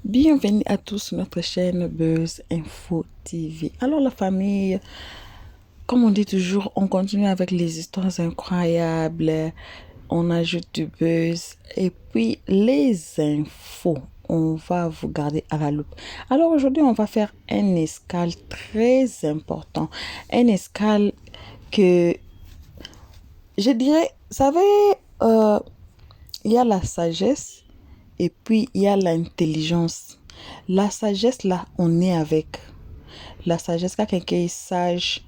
Bienvenue à tous sur notre chaîne Buzz Info TV. Alors la famille, comme on dit toujours, on continue avec les histoires incroyables, on ajoute du buzz et puis les infos. On va vous garder à la loupe. Alors aujourd'hui, on va faire un escale très important. Un escale que je dirais, vous savez, il y a la sagesse et puis il y a l'intelligence. La sagesse, là, on est avec. La sagesse, quand quelqu'un est sage,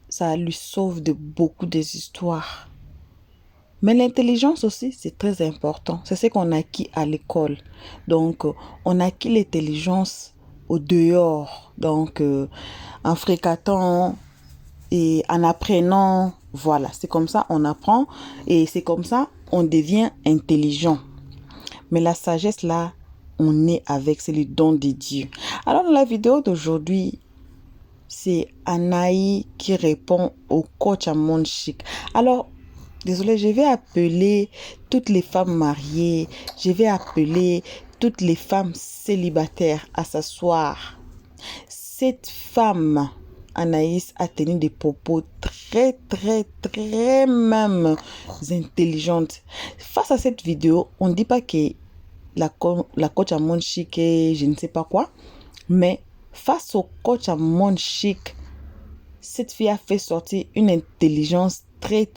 ça lui sauve de beaucoup des histoires. Mais l'intelligence aussi, c'est très important. C'est ce qu'on acquis à l'école. Donc, on acquis l'intelligence au dehors. Donc, en fréquentant et en apprenant, voilà, c'est comme ça on apprend et c'est comme ça on devient intelligent. Mais la sagesse, là, on est avec, c'est le don de Dieu. Alors, dans la vidéo d'aujourd'hui, c'est Anaï qui répond au coach à Monde Chic. Alors, désolé, je vais appeler toutes les femmes mariées, je vais appeler toutes les femmes célibataires à s'asseoir. Cette femme, Anaïs, a tenu des propos très même intelligentes. Face à cette vidéo, on ne dit pas que la coach à Monde Chic et je ne sais pas quoi, mais face au coach à Monde Chic, cette fille a fait sortir une intelligence très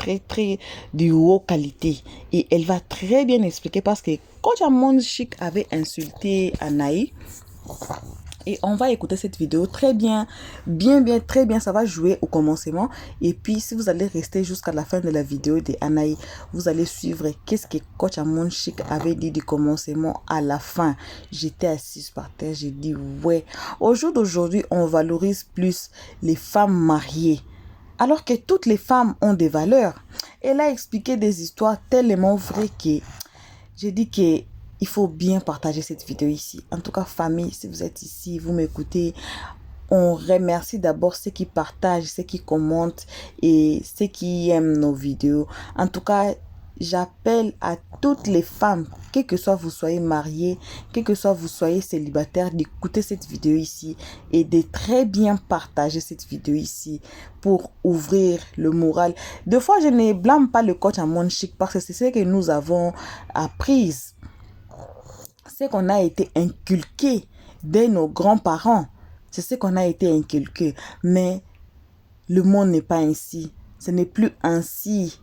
de haute qualité et elle va très bien expliquer parce que coach à Monde Chic avait insulté Anaï. Et on va écouter cette vidéo très bien, très bien. Ça va jouer au commencement. Et puis, si vous allez rester jusqu'à la fin de la vidéo de Anaï, vous allez suivre qu'est-ce que coach à Monde Chic avait dit du commencement à la fin. J'étais assise par terre, j'ai dit ouais. Au jour d'aujourd'hui, on valorise plus les femmes mariées. Alors que toutes les femmes ont des valeurs. Elle a expliqué des histoires tellement vraies que j'ai dit que il faut bien partager cette vidéo ici. En tout cas, famille, si vous êtes ici, vous m'écoutez, on remercie d'abord ceux qui partagent, ceux qui commentent et ceux qui aiment nos vidéos. En tout cas, j'appelle à toutes les femmes, quel que soit vous soyez mariés, quel que soit vous soyez célibataire, d'écouter cette vidéo ici et de très bien partager cette vidéo ici pour ouvrir le moral. Des fois, je ne blâme pas le coach à Monde Chic parce que c'est ce que nous avons appris. C'est qu'on a été inculqué dès nos grands-parents. C'est ce qu'on a été inculqué. Mais le monde n'est pas ainsi. Ce n'est plus ainsi.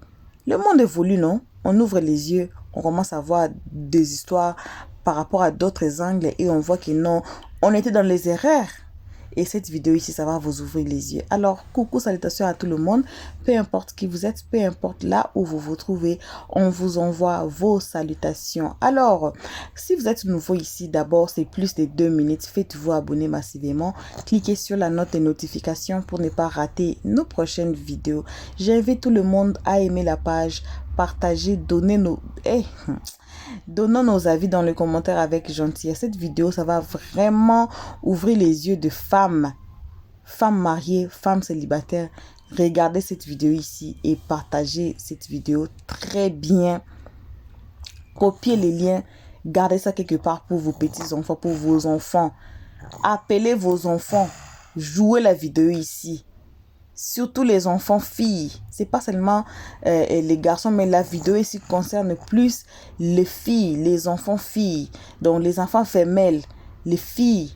Le monde évolue, non? On ouvre les yeux, on commence à voir des histoires par rapport à d'autres angles et on voit que non, on était dans les erreurs. Et cette vidéo ici, ça va vous ouvrir les yeux. Alors, coucou, salutations à tout le monde. Peu importe qui vous êtes, peu importe là où vous vous trouvez, on vous envoie vos salutations. Alors, si vous êtes nouveau ici, d'abord, c'est plus de 2 minutes. Faites-vous abonner massivement. Cliquez sur la note de notification pour ne pas rater nos prochaines vidéos. J'invite tout le monde à aimer la page, partager, donner nos... Donnons nos avis dans les commentaires avec gentillesse. Cette vidéo, ça va vraiment ouvrir les yeux de femmes mariées, femmes célibataires. Regardez cette vidéo ici et partagez cette vidéo très bien. Copiez les liens, gardez ça quelque part pour vos petits-enfants, pour vos enfants. Appelez vos enfants, jouez la vidéo ici. Surtout les enfants filles, c'est pas seulement les garçons, mais la vidéo ici concerne plus les filles, les enfants filles, donc les enfants femelles, les filles.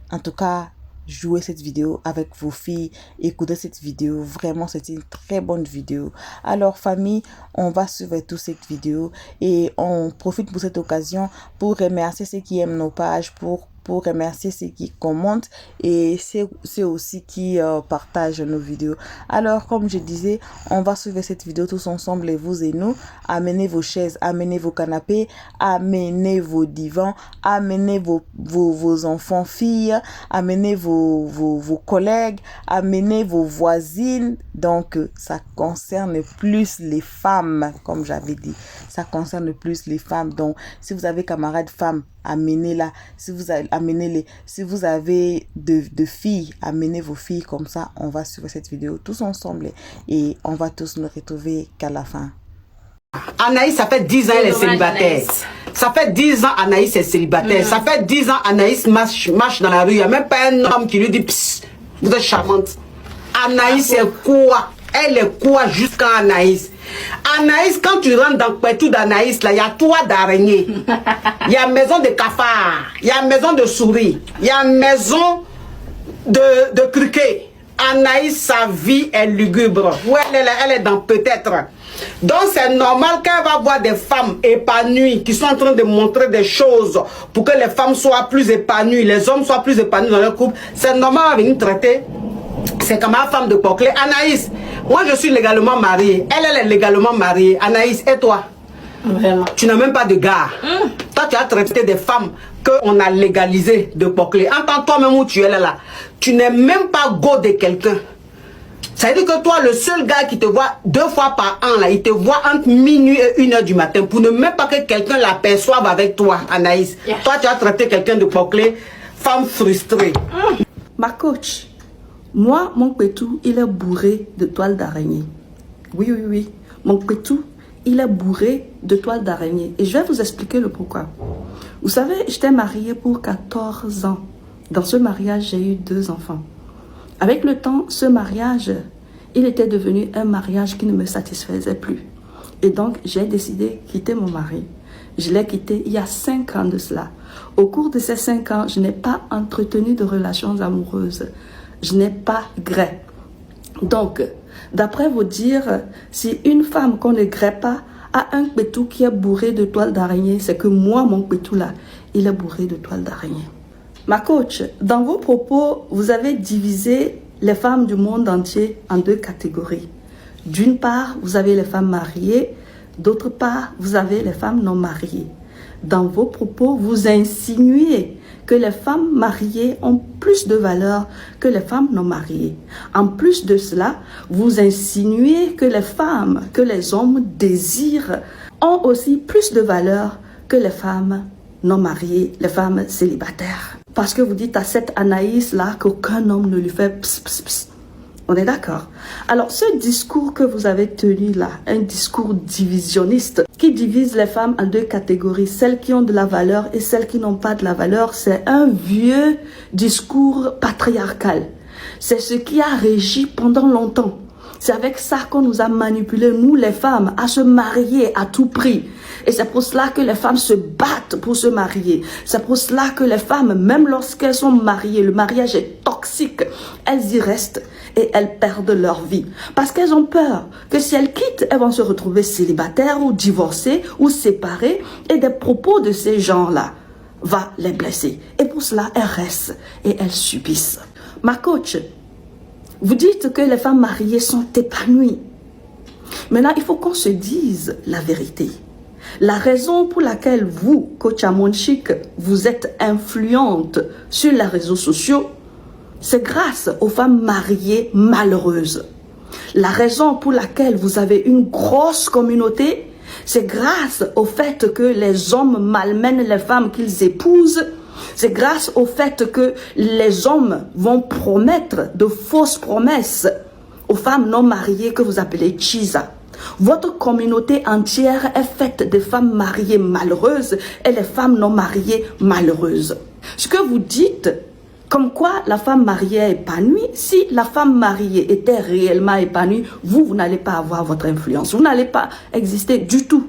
En tout cas, jouez cette vidéo avec vos filles, écoutez cette vidéo, vraiment c'est une très bonne vidéo. Alors famille, on va suivre toute cette vidéo et on profite pour cette occasion pour remercier ceux qui aiment nos pages, pour remercier ceux qui commentent et c'est aussi qui partagent nos vidéos. Alors comme je disais, on va suivre cette vidéo tous ensemble, et vous et nous. Amenez vos chaises, amenez vos canapés, amenez vos divans, amenez vos enfants filles, amenez vos collègues, amenez vos voisines. Donc ça concerne plus les femmes, comme j'avais dit, ça concerne plus les femmes. Donc si vous avez camarades femmes, amenez-la. Si vous avez de filles, amenez vos filles. Comme ça on va suivre cette vidéo tous ensemble et on va tous nous retrouver qu'à la fin. Anaïs, ça fait 10 ans elle est célibataire. Ça fait 10 ans Anaïs est célibataire. Ça fait 10 ans Anaïs marche dans la rue. Il n'y a même pas un homme qui lui dit psst, vous êtes charmante. Anaïs est quoi? Elle est quoi jusqu'à Anaïs? Anaïs, quand tu rentres dans Pétou d'Anaïs, là, il y a toit d'araignée. Il y a maison de cafard. Il y a maison de souris. Il y a maison de criquet. Anaïs, sa vie est lugubre. Où elle est dans peut-être. Donc c'est normal qu'elle va voir des femmes épanouies qui sont en train de montrer des choses pour que les femmes soient plus épanouies, les hommes soient plus épanouis dans leur couple. C'est normal à venir traiter. C'est comme ma femme de Poclé. Anaïs, moi je suis légalement mariée. Elle est légalement mariée. Anaïs, et toi? Vraiment. Tu n'as même pas de gars. Toi, tu as traité des femmes qu'on a légalisées de Poclé. Entends toi-même où tu es là. Tu n'es même pas go de quelqu'un. Ça veut dire que toi, le seul gars qui te voit 2 fois par an, là, il te voit entre minuit et 1h du matin pour ne même pas que quelqu'un l'aperçoive avec toi, Anaïs. Yeah. Toi, tu as traité quelqu'un de Poclé, femme frustrée. Ma coach, moi, mon pétou, il est bourré de toiles d'araignée. Oui, oui, oui. Mon pétou, il est bourré de toiles d'araignée. Et je vais vous expliquer le pourquoi. Vous savez, j'étais mariée pour 14 ans. Dans ce mariage, j'ai eu 2 enfants. Avec le temps, ce mariage, il était devenu un mariage qui ne me satisfaisait plus. Et donc, j'ai décidé de quitter mon mari. Je l'ai quitté il y a 5 ans de cela. Au cours de ces 5 ans, je n'ai pas entretenu de relations amoureuses. Je n'ai pas gré. Donc, d'après vous dire, si une femme qu'on ne grée pas a un pétou qui est bourré de toiles d'araignée, c'est que moi, mon pétou là, il est bourré de toiles d'araignée. Ma coach, dans vos propos, vous avez divisé les femmes du monde entier en 2 catégories. D'une part, vous avez les femmes mariées, d'autre part, vous avez les femmes non mariées. Dans vos propos, vous insinuez que les femmes mariées ont plus de valeur que les femmes non mariées. En plus de cela, vous insinuez que les femmes, que les hommes désirent ont aussi plus de valeur que les femmes non mariées, les femmes célibataires. Parce que vous dites à cette Anaïs-là qu'aucun homme ne lui fait pss, pss, pss. On est d'accord? Alors, ce discours que vous avez tenu là, un discours divisionniste qui divise les femmes en 2 catégories, celles qui ont de la valeur et celles qui n'ont pas de la valeur, c'est un vieux discours patriarcal. C'est ce qui a régi pendant longtemps. C'est avec ça qu'on nous a manipulé, nous les femmes, à se marier à tout prix. Et c'est pour cela que les femmes se battent pour se marier. C'est pour cela que les femmes, même lorsqu'elles sont mariées, le mariage est toxique, elles y restent et elles perdent leur vie. Parce qu'elles ont peur que si elles quittent, elles vont se retrouver célibataires ou divorcées ou séparées. Et des propos de ces gens-là vont les blesser. Et pour cela, elles restent et elles subissent. Ma coach, vous dites que les femmes mariées sont épanouies. Maintenant, il faut qu'on se dise la vérité. La raison pour laquelle vous, coach Amonchic, vous êtes influente sur les réseaux sociaux, c'est grâce aux femmes mariées malheureuses. La raison pour laquelle vous avez une grosse communauté, c'est grâce au fait que les hommes malmènent les femmes qu'ils épousent. C'est grâce au fait que les hommes vont promettre de fausses promesses aux femmes non mariées que vous appelez Chisa. Votre communauté entière est faite de femmes mariées malheureuses et les femmes non mariées malheureuses. Ce que vous dites, comme quoi la femme mariée est épanouie, si la femme mariée était réellement épanouie, vous n'allez pas avoir votre influence. Vous n'allez pas exister du tout.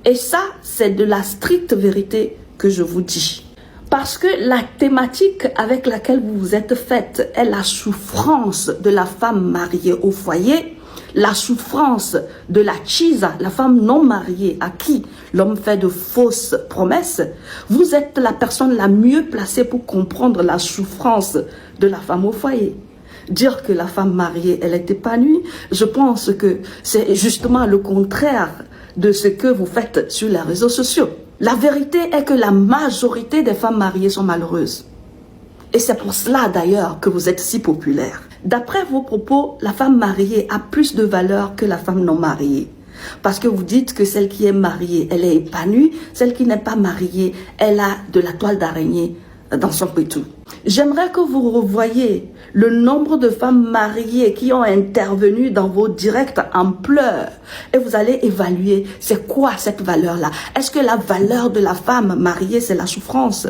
Et ça, c'est de la stricte vérité que je vous dis. Parce que la thématique avec laquelle vous vous êtes faite est la souffrance de la femme mariée au foyer, la souffrance de la chisa, la femme non mariée à qui l'homme fait de fausses promesses. Vous êtes la personne la mieux placée pour comprendre la souffrance de la femme au foyer. Dire que la femme mariée, elle est épanouie, je pense que c'est justement le contraire de ce que vous faites sur les réseaux sociaux. La vérité est que la majorité des femmes mariées sont malheureuses. Et c'est pour cela d'ailleurs que vous êtes si populaire. D'après vos propos, la femme mariée a plus de valeur que la femme non mariée. Parce que vous dites que celle qui est mariée, elle est épanouie. Celle qui n'est pas mariée, elle a de la toile d'araignée dans son pétou. J'aimerais que vous revoyiez le nombre de femmes mariées qui ont intervenu dans vos directs en pleurs. Et vous allez évaluer, c'est quoi cette valeur-là? Est-ce que la valeur de la femme mariée, c'est la souffrance?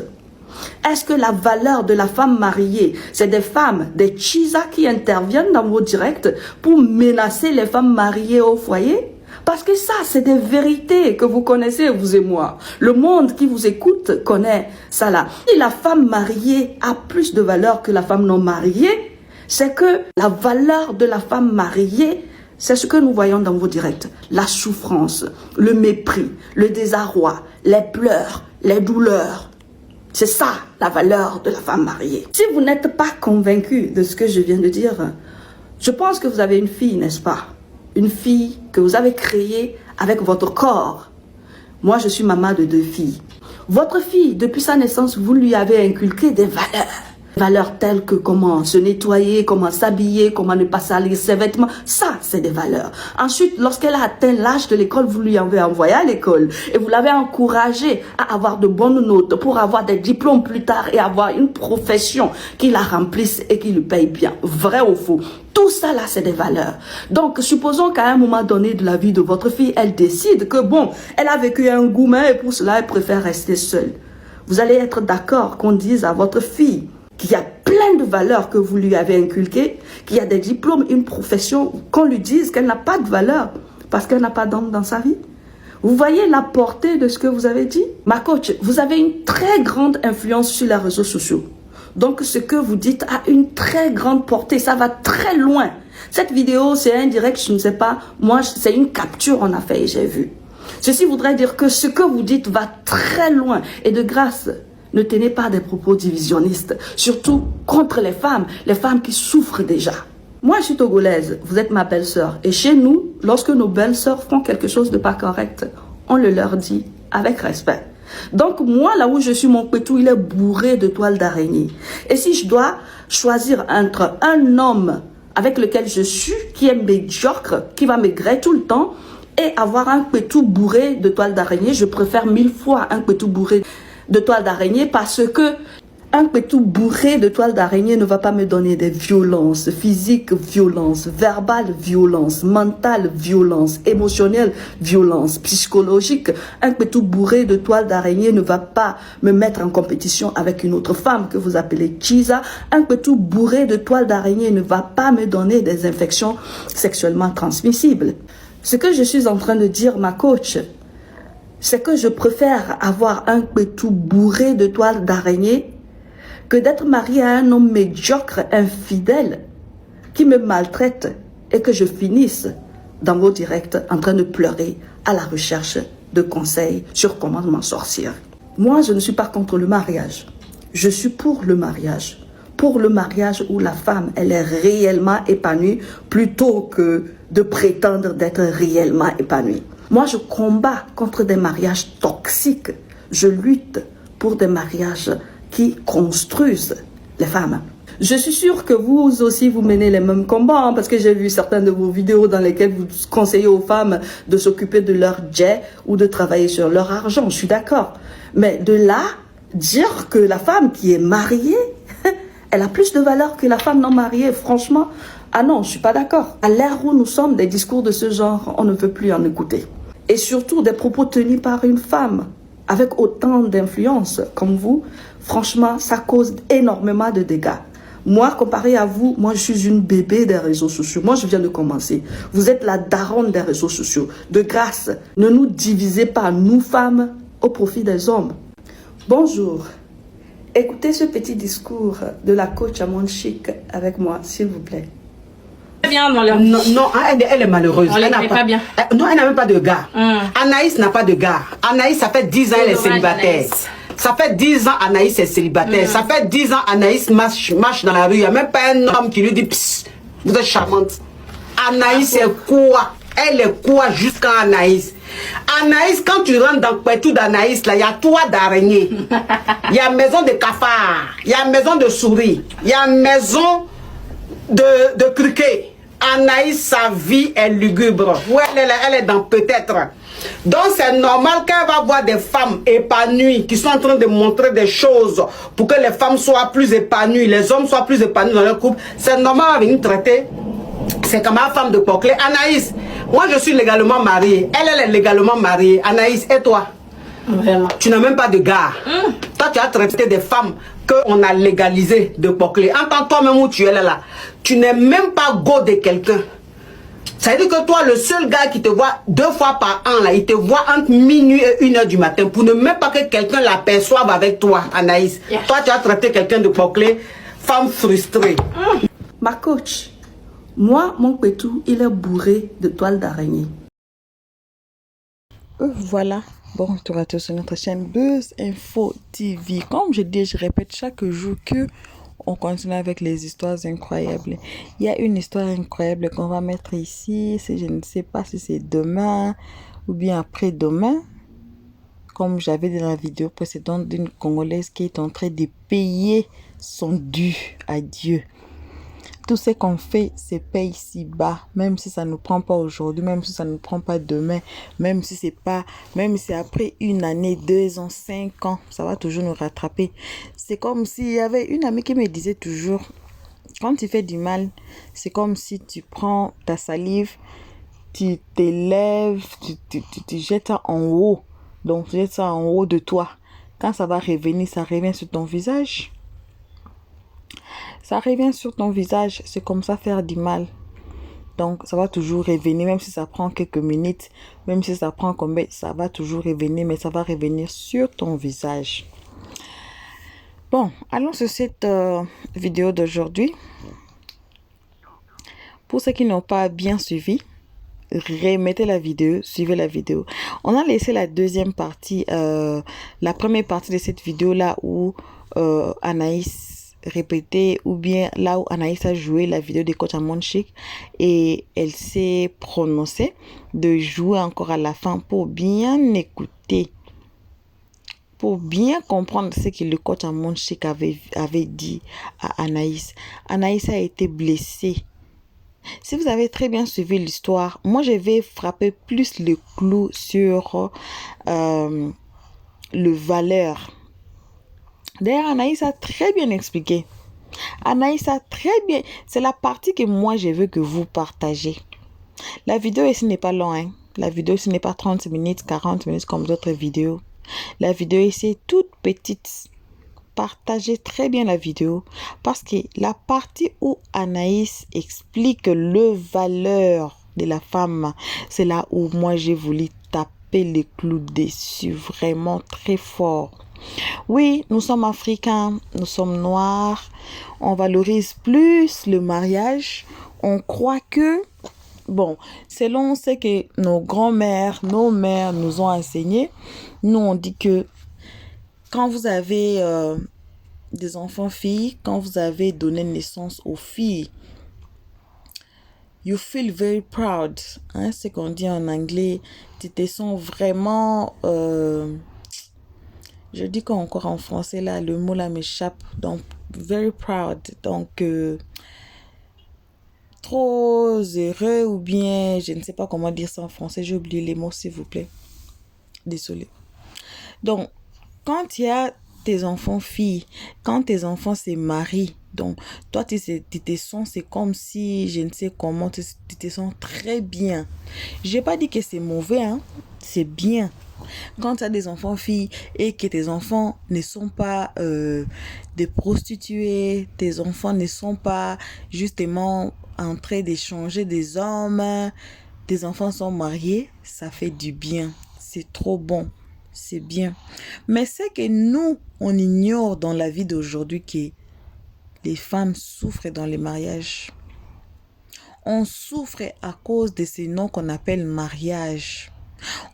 Est-ce que la valeur de la femme mariée, c'est des femmes, des chisas qui interviennent dans vos directs pour menacer les femmes mariées au foyer? Parce que ça, c'est des vérités que vous connaissez, vous et moi. Le monde qui vous écoute connaît ça là. Si la femme mariée a plus de valeur que la femme non mariée, c'est que la valeur de la femme mariée, c'est ce que nous voyons dans vos directs. La souffrance, le mépris, le désarroi, les pleurs, les douleurs. C'est ça, la valeur de la femme mariée. Si vous n'êtes pas convaincu de ce que je viens de dire, je pense que vous avez une fille, n'est-ce pas? Une fille que vous avez créée avec votre corps. Moi, je suis maman de 2 filles. Votre fille, depuis sa naissance, vous lui avez inculqué des valeurs. Valeurs telles que comment se nettoyer, comment s'habiller, comment ne pas salir ses vêtements. Ça, c'est des valeurs. Ensuite, lorsqu'elle a atteint l'âge de l'école, vous lui avez envoyé à l'école et vous l'avez encouragée à avoir de bonnes notes pour avoir des diplômes plus tard et avoir une profession qui la remplisse et qui lui paye bien. Vrai ou faux? Tout ça là, c'est des valeurs. Donc, supposons qu'à un moment donné de la vie de votre fille, elle décide que bon, elle a vécu un gourmet et pour cela, elle préfère rester seule. Vous allez être d'accord qu'on dise à votre fille qu'il y a plein de valeurs que vous lui avez inculquées, qu'il y a des diplômes, une profession, qu'on lui dise qu'elle n'a pas de valeur parce qu'elle n'a pas d'homme dans sa vie. Vous voyez la portée de ce que vous avez dit? Ma coach, vous avez une très grande influence sur les réseaux sociaux. Donc, ce que vous dites a une très grande portée. Ça va très loin. Cette vidéo, c'est un direct, je ne sais pas. Moi, c'est une capture on a fait et j'ai vu. Ceci voudrait dire que ce que vous dites va très loin. Et de grâce, ne tenez pas des propos divisionnistes. Surtout contre les femmes qui souffrent déjà. Moi, je suis togolaise. Vous êtes ma belle-sœur. Et chez nous, lorsque nos belles-sœurs font quelque chose de pas correct, on le leur dit avec respect. Donc moi, là où je suis, mon pétou, il est bourré de toiles d'araignée. Et si je dois choisir entre un homme avec lequel je suis, qui est médiocre, qui va me griller tout le temps, et avoir un pétou bourré de toiles d'araignée, je préfère 1000 fois un pétou bourré de toiles d'araignée parce que un pétou bourré de toiles d'araignée ne va pas me donner des violences physiques, violences verbales, violences mentales, violences émotionnelles, violences psychologiques. Un pétou bourré de toiles d'araignée ne va pas me mettre en compétition avec une autre femme que vous appelez Chisa. Un pétou bourré de toiles d'araignée ne va pas me donner des infections sexuellement transmissibles. Ce que je suis en train de dire, ma coach, c'est que je préfère avoir un pétou bourré de toiles d'araignée que d'être mariée à un homme médiocre, infidèle, qui me maltraite et que je finisse dans vos directs en train de pleurer à la recherche de conseils sur comment m'en sortir. Moi, je ne suis pas contre le mariage. Je suis pour le mariage. Pour le mariage où la femme, elle est réellement épanouie plutôt que de prétendre d'être réellement épanouie. Moi, je combats contre des mariages toxiques. Je lutte pour des mariages qui construisent les femmes. Je suis sûre que vous aussi, vous menez les mêmes combats, hein, parce que j'ai vu certaines de vos vidéos dans lesquelles vous conseillez aux femmes de s'occuper de leur jet ou de travailler sur leur argent. Je suis d'accord. Mais de là, dire que la femme qui est mariée, elle a plus de valeur que la femme non mariée, franchement, ah non, je suis pas d'accord. À l'ère où nous sommes, des discours de ce genre, on ne veut plus en écouter. Et surtout, des propos tenus par une femme avec autant d'influence comme vous, franchement, ça cause énormément de dégâts. Moi, comparé à vous, moi, je suis une bébé des réseaux sociaux. Moi, je viens de commencer. Vous êtes la daronne des réseaux sociaux. De grâce, ne nous divisez pas, nous femmes, au profit des hommes. Bonjour. Écoutez ce petit discours de la coach Amon Chic avec moi, s'il vous plaît. Bien dans leur... Non, elle est malheureuse. Elle n'est pas bien. Non, elle n'a même pas de gars. Anaïs n'a pas de gars. Anaïs, ça fait 10 ans elle est célibataire. Ça fait 10 ans Anaïs est célibataire. Ça fait 10 ans Anaïs marche dans la rue. Il n'y a même pas un homme qui lui dit psst, vous êtes charmante. Anaïs est quoi? Elle est quoi jusqu'à Anaïs? Anaïs, quand tu rentres dans le pétou d'Anaïs, là, il y a toit d'araignée. Il y a maison de cafard. Il y a maison de souris. Il y a maison de criquet. Anaïs, sa vie est lugubre. Où elle est dans peut-être. Donc c'est normal qu'elle va voir des femmes épanouies qui sont en train de montrer des choses pour que les femmes soient plus épanouies, les hommes soient plus épanouis dans leur couple. C'est normal à venir traiter. C'est comme ma femme de Poclé. Anaïs, moi je suis légalement mariée. Elle est légalement mariée. Anaïs, et toi? Vraiment. Tu n'as même pas de gars. Toi, tu as traité des femmes qu'on a légalisées de Poclé. Entends toi-même où tu es là. Tu n'es même pas go de quelqu'un. Ça veut dire que toi, le seul gars qui te voit 2 fois par an, là, il te voit entre minuit et 1h du matin pour ne même pas que quelqu'un l'aperçoive avec toi, Anaïs. Yeah. Toi, tu as traité quelqu'un de Poclé, femme frustrée. Ma coach, moi, mon pétou, il est bourré de toiles d'araignée. Voilà, bon retour à tous sur notre chaîne Buzz Info TV. Comme je dis, je répète chaque jour que on continue avec les histoires incroyables. Il y a une histoire incroyable qu'on va mettre ici. Je ne sais pas si c'est demain ou bien après-demain. Comme j'avais dit dans la vidéo précédente d'une Congolaise qui est en train de payer son dû à Dieu. Tout ce qu'on fait se paye ici-bas, même si ça ne nous prend pas aujourd'hui, même si ça ne nous prend pas demain, même si c'est après 1 année, 2 ans, 5 ans, ça va toujours nous rattraper. C'est comme s'il y avait une amie qui me disait toujours, quand tu fais du mal, c'est comme si tu prends ta salive, tu t'élèves, tu jettes ça en haut, donc tu jettes ça en haut de toi. Quand ça va revenir, ça revient sur ton visage. Ça revient sur ton visage, c'est comme ça faire du mal. Donc ça va toujours revenir, même si ça prend quelques minutes, même si ça prend combien, ça va toujours revenir, mais ça va revenir sur ton visage. Bon, allons sur cette vidéo d'aujourd'hui. Pour ceux qui n'ont pas bien suivi, remettez la vidéo, suivez la vidéo. On a laissé la deuxième partie, la première partie de cette vidéo là où Anaïs répéter ou bien là où Anaïs a joué la vidéo de coach Amon Chic et elle s'est prononcée de jouer encore à la fin pour bien écouter, pour bien comprendre ce que le coach Amon Chic avait dit à Anaïs. Anaïs a été blessée. Si vous avez très bien suivi l'histoire, moi je vais frapper plus le clou sur le valeur. D'ailleurs, Anaïs a très bien expliqué. Anaïs a très bien... C'est la partie que moi, je veux que vous partagez. La vidéo ici n'est pas longue. Hein? La vidéo ici n'est pas 30 minutes, 40 minutes comme d'autres vidéos. La vidéo ici est toute petite. Partagez très bien la vidéo. Parce que la partie où Anaïs explique le valeur de la femme, c'est là où moi, j'ai voulu taper les clous dessus. Vraiment très fort. Oui, nous sommes africains, nous sommes noirs, on valorise plus le mariage. On croit que, bon, selon ce que nos grands-mères, nos mères nous ont enseigné, nous on dit que quand vous avez des enfants filles, quand vous avez donné naissance aux filles, you feel very proud. Hein, c'est qu'on dit en anglais, tu te sens vraiment... je dis qu'encore en français, là, le mot là m'échappe. Donc, very proud. Donc, trop heureux ou bien, je ne sais pas comment dire ça en français. J'ai oublié les mots, s'il vous plaît. Désolée. Donc, quand il y a tes enfants filles, quand tes enfants se marient, donc, toi, tu te sens, c'est comme si, je ne sais comment, tu te sens très bien. Je n'ai pas dit que c'est mauvais, hein. C'est bien. Quand tu as des enfants filles et que tes enfants ne sont pas des prostituées, tes enfants ne sont pas justement en train d'échanger des hommes, tes enfants sont mariés, ça fait du bien. C'est trop bon. C'est bien. Mais c'est que nous, on ignore dans la vie d'aujourd'hui que les femmes souffrent dans les mariages. On souffre à cause de ces noms qu'on appelle mariage.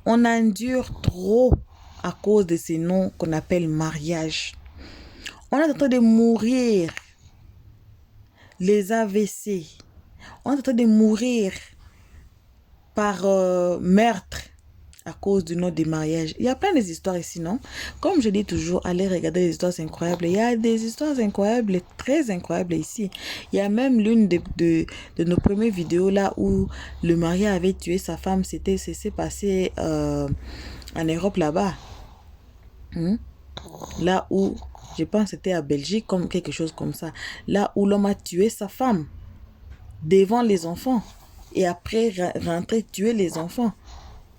On endure trop à cause de ces noms qu'on appelle mariage. On est en train de mourir. Les AVC. On est en train de mourir par meurtre à cause du nom des mariages. Il y a plein d'histoires ici, non? Comme je dis toujours, allez regarder les histoires incroyables. Il y a des histoires incroyables, très incroyables ici. Il y a même l'une de nos premières vidéos là où le mari avait tué sa femme. C'est passé en Europe là-bas. Là où, je pense que c'était à Belgique, comme quelque chose comme ça. Là où l'homme a tué sa femme devant les enfants. Et après, rentrer tuer les enfants.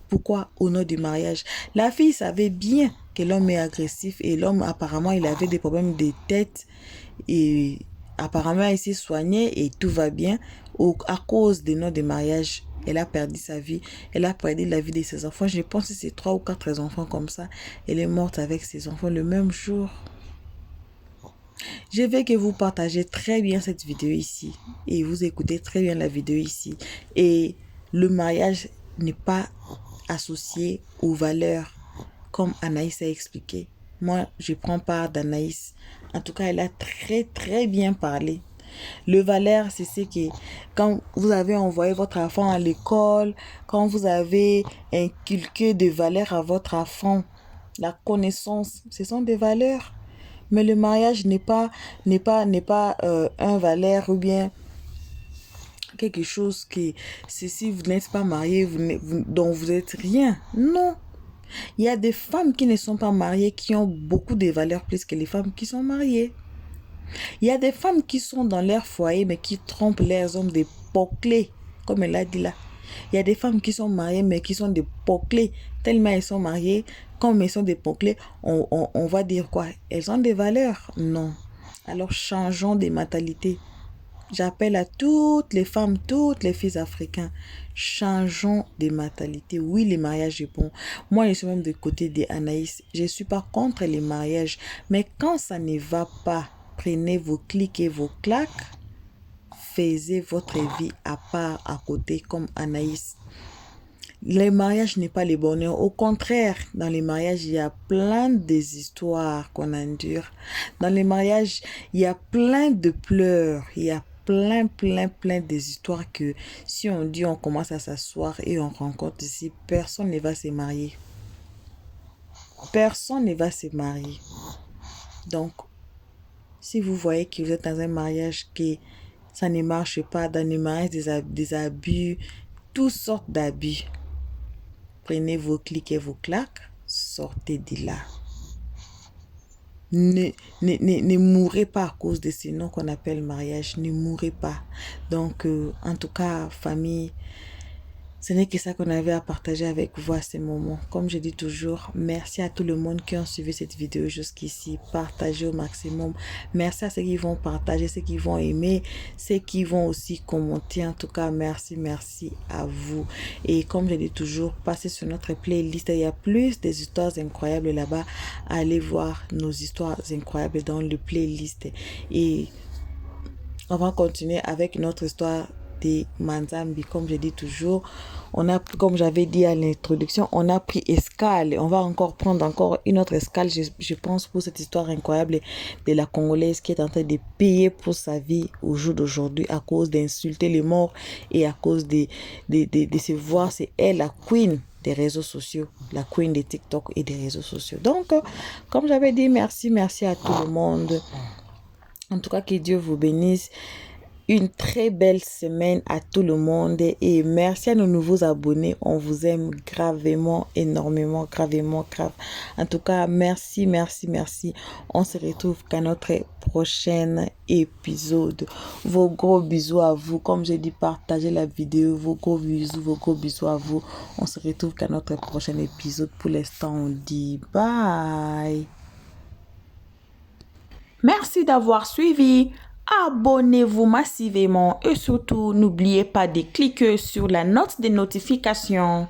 Pourquoi? Au nom du mariage. La fille savait bien que l'homme est agressif et l'homme, apparemment, il avait des problèmes de tête et apparemment, il s'est soigné et tout va bien. À cause des noms de mariage, elle a perdu sa vie. Elle a perdu la vie de ses enfants. Je pense que c'est 3 ou 4 enfants comme ça. Elle est morte avec ses enfants le même jour. Je veux que vous partagez très bien cette vidéo ici et vous écoutez très bien la vidéo ici. Et le mariage n'est pas associé aux valeurs comme Anaïs a expliqué. Moi, je prends part d'Anaïs. En tout cas, elle a très bien parlé. Le valeur, c'est ce que quand vous avez envoyé votre enfant à l'école, quand vous avez inculqué des valeurs à votre enfant, la connaissance, ce sont des valeurs. Mais le mariage n'est pas un valeur ou bien quelque chose que si vous n'êtes pas marié, dont vous êtes rien. Non. Il y a des femmes qui ne sont pas mariées qui ont beaucoup de valeurs plus que les femmes qui sont mariées. Il y a des femmes qui sont dans leur foyer mais qui trompent leurs hommes des poclés, comme elle a dit là. Il y a des femmes qui sont mariées mais qui sont des poclés. Tellement elles sont mariées, comme elles sont des poclés, on va dire quoi? Elles ont des valeurs? Non. Alors changeons de mentalité. J'appelle à toutes les femmes, toutes les filles africaines, changeons de mentalité. Oui, le mariage est bon. Moi, je suis même du côté d'Anaïs. Je ne suis pas contre les mariages. Mais quand ça ne va pas, prenez vos clics et vos claques. Faisez votre vie à part, à côté, comme Anaïs. Le mariage n'est pas le bonheur. Au contraire, dans les mariages, il y a plein des histoires qu'on endure. Dans les mariages, il y a plein de pleurs. Il y a plein des histoires que si on dit on commence à s'asseoir et on rencontre ici, personne ne va se marier. Personne ne va se marier. Donc, si vous voyez que vous êtes dans un mariage que ça ne marche pas, dans les mariages des abus, toutes sortes d'abus, prenez vos clics et vos claques, sortez de là. Ne mourrez pas à cause de ce nom qu'on appelle mariage. Ne mourrez pas. Donc, en tout cas, famille, ce n'est que ça qu'on avait à partager avec vous à ce moment. Comme je dis toujours, merci à tout le monde qui ont suivi cette vidéo jusqu'ici. Partagez au maximum. Merci à ceux qui vont partager, ceux qui vont aimer, ceux qui vont aussi commenter. En tout cas, merci à vous. Et comme je dis toujours, passez sur notre playlist. Il y a plus des histoires incroyables là-bas. Allez voir nos histoires incroyables dans le playlist. Et on va continuer avec notre histoire de Manzambi. Comme je dis toujours, comme j'avais dit à l'introduction, on a pris escale. On va encore prendre une autre escale, je pense, pour cette histoire incroyable de la Congolaise qui est en train de payer pour sa vie au jour d'aujourd'hui à cause d'insulter les morts et à cause de se voir. C'est elle, la queen des réseaux sociaux, la queen des TikTok et des réseaux sociaux. Donc, comme j'avais dit, merci à tout le monde. En tout cas, que Dieu vous bénisse. Une très belle semaine à tout le monde et merci à nos nouveaux abonnés. On vous aime gravement, énormément, gravement. En tout cas, merci. On se retrouve qu'à notre prochain épisode. Vos gros bisous à vous. Comme j'ai dit, partagez la vidéo. Vos gros bisous à vous. On se retrouve qu'à notre prochain épisode. Pour l'instant, on dit bye. Merci d'avoir suivi. Abonnez-vous massivement et surtout n'oubliez pas de cliquer sur la note de notification.